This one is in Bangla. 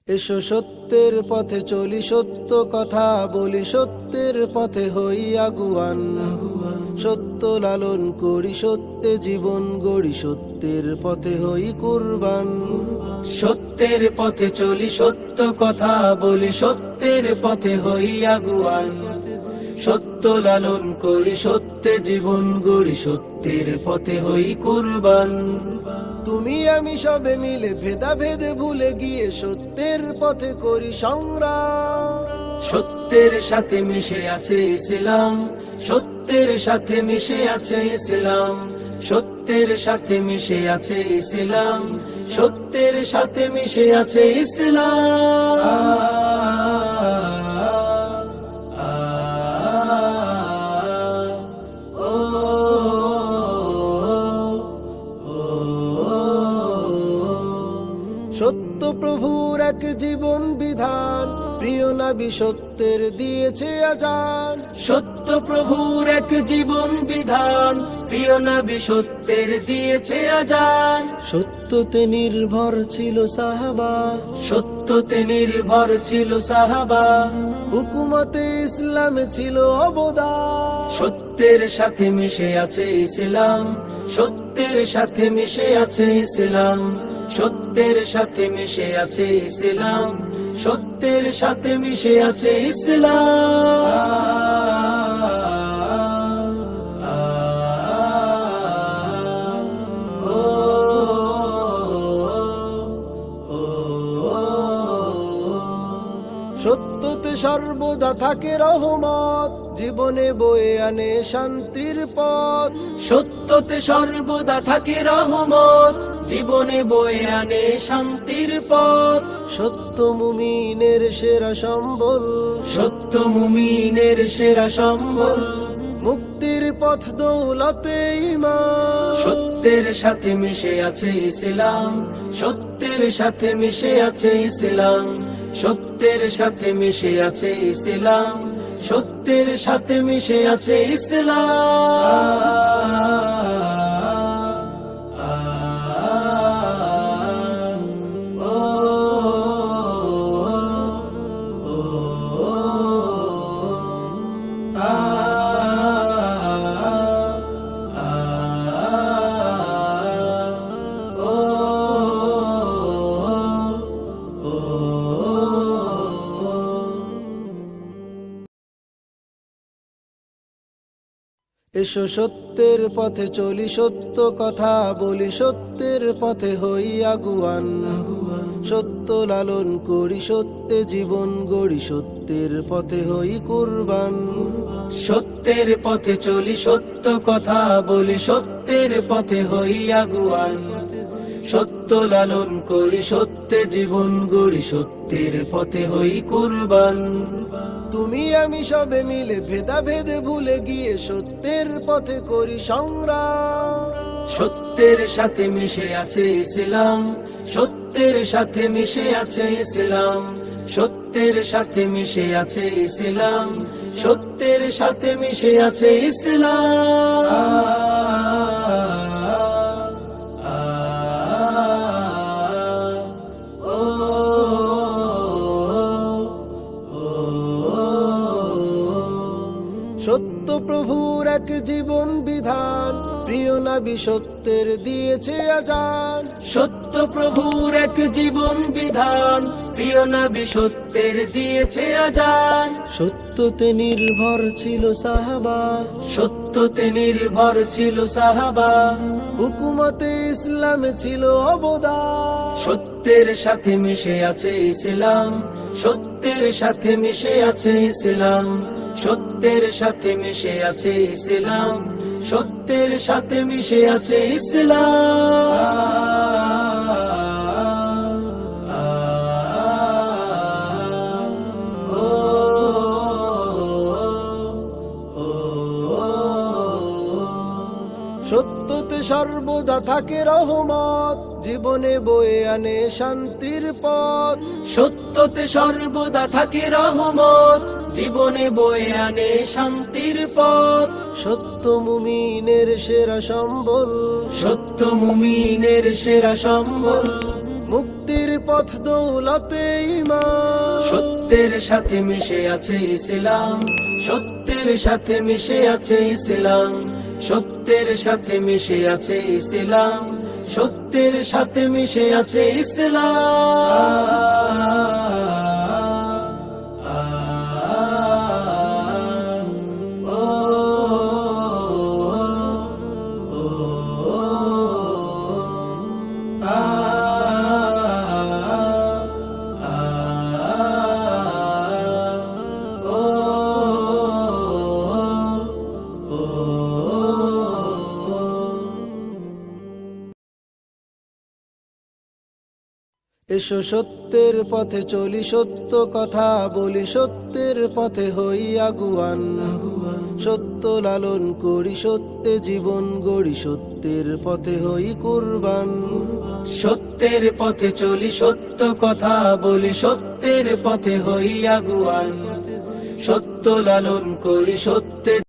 এসো সত্যের পথে চলি, সত্য কথা বলি, সত্যের পথে হই আগুয়ান। সত্য লালন করি, সত্যে জীবন গড়ি, সত্যের পথে হই কুরবান। সত্যের পথে চলি, সত্য কথা বলি, সত্যের পথে হই আগুয়ান। সত্য লালন করি, সত্যে জীবন গড়ি, সত্যের পথে হই কুরবান। তুমি আমি সবে মিলে ভেদাভেদ ভুলে গিয়ে সত্যের পথে করি সংগ্রাম। সত্যের সাথে মিশে আছে ইসলাম, সত্যের সাথে মিশে আছে ইসলাম, সত্যের সাথে মিশে আছে ইসলাম, সত্যের সাথে মিশে আছে ইসলাম। সত্য প্রভুর এক জীবন বিধান, প্রিয় নবী সত্যের দিয়েছে আজান। সত্য প্রভুর এক জীবন বিধান, প্রিয় নবী সত্যের দিয়েছে আজান। সত্যতে নির্ভর ছিল সাহাবা, সত্যতে নির্ভর ছিল সাহাবা, হুকুমতে ইসলামে ছিল অবদান। সত্যের সাথে মিশে আছে ইসলাম, সত্যের সাথে মিশে আছে ইসলাম, সত্যের সাথে মিশে আছে ইসলাম, সত্যের সাথে মিশে আছে ইসলাম। সত্যতে সর্বদা থাকে রহমত, জীবনে বয়ে আনে শান্তির পথ। সত্যতে সর্বদা থাকে রহমত, জীবনে বয়ে আনে শান্তির পথ। সত্য মুমিনের সেরা সম্বল, সত্য মুমিনের সেরা সম্বল, মুক্তির পথ দৌলতে ঈমান। সত্যের সাথে মিশে আছে ইসলাম, সত্যের সাথে মিশে আছে ইসলাম, সত্যের সাথে মিশে আছে ইসলাম, সত্যের সাথে মিশে আছে এসো সত্যের পথে চলি, সত্য কথা বলি, সত্যের পথে হই আগুয়ান। সত্য লালন করি, সত্যে জীবন গড়ি, সত্যের পথে হই কুরবান। সত্যের পথে চলি, সত্য কথা বলি, সত্যের পথে হই আগুয়ান। সত্য লালন করি, সত্যে জীবন গড়ি, সত্যের পথে হই কুরবান। তুমি আমি সবে মিলে ভেদাভেদ ভুলে গিয়ে সত্যের পথে করি সংগ্রাম। সত্যের সাথে মিশে আছে ইসলাম, সত্যের সাথে মিশে আছে ইসলাম, সত্যের সাথে মিশে আছে ইসলাম, সত্যের সাথে মিশে আছে ইসলাম। সত্য প্রভুর এক জীবন বিধান, প্রিয় নবী সত্যের দিয়েছে আজান। সত্য প্রভুর এক জীবন বিধান, প্রিয় নবী সত্যের দিয়েছে আজান। সত্যতে নির্ভর ছিল সাহাবা, সত্যতে নির্ভর ছিল সাহাবা, হুকুমতে ইসলামে ছিল অবদান। সত্যের সাথে মিশে আছে ইসলাম, সত্যের সাথে মিশে আছে ইসলাম, সত্যের সাথে মিশে আছে ইসলাম, সত্যের সাথে মিশে আছে ইসলাম। সত্যতে সর্বদা থাকে রহমত, জীবনে বয়ে আনে শান্তির পথ। সত্যতে সর্বদা থাকে রহমত, জীবনে বয়ে আনে শান্তির পথ। সত্য মুমিনের সেরা সম্বল, সত্য মুমিনের সেরা সম্বল, মুক্তির পথ দৌলতে ঈমান। সত্যের সাথে মিশে আছে ইসলাম, সত্যের সাথে মিশে আছে ইসলাম, সত্যের সাথে মিশে আছে ইসলাম, সত্যের সাথে মিশে আছে এসো সত্যের পথে চলি, সত্য কথা বলি, সত্যের পথে হই আগুয়ান। সত্য লালন করি, সত্যে জীবন গড়ি, সত্যের পথে হই কুরবান। সত্যের পথে চলি, সত্য কথা বলি, সত্যের পথে হই আগুয়ান। সত্য লালন করি, সত্যে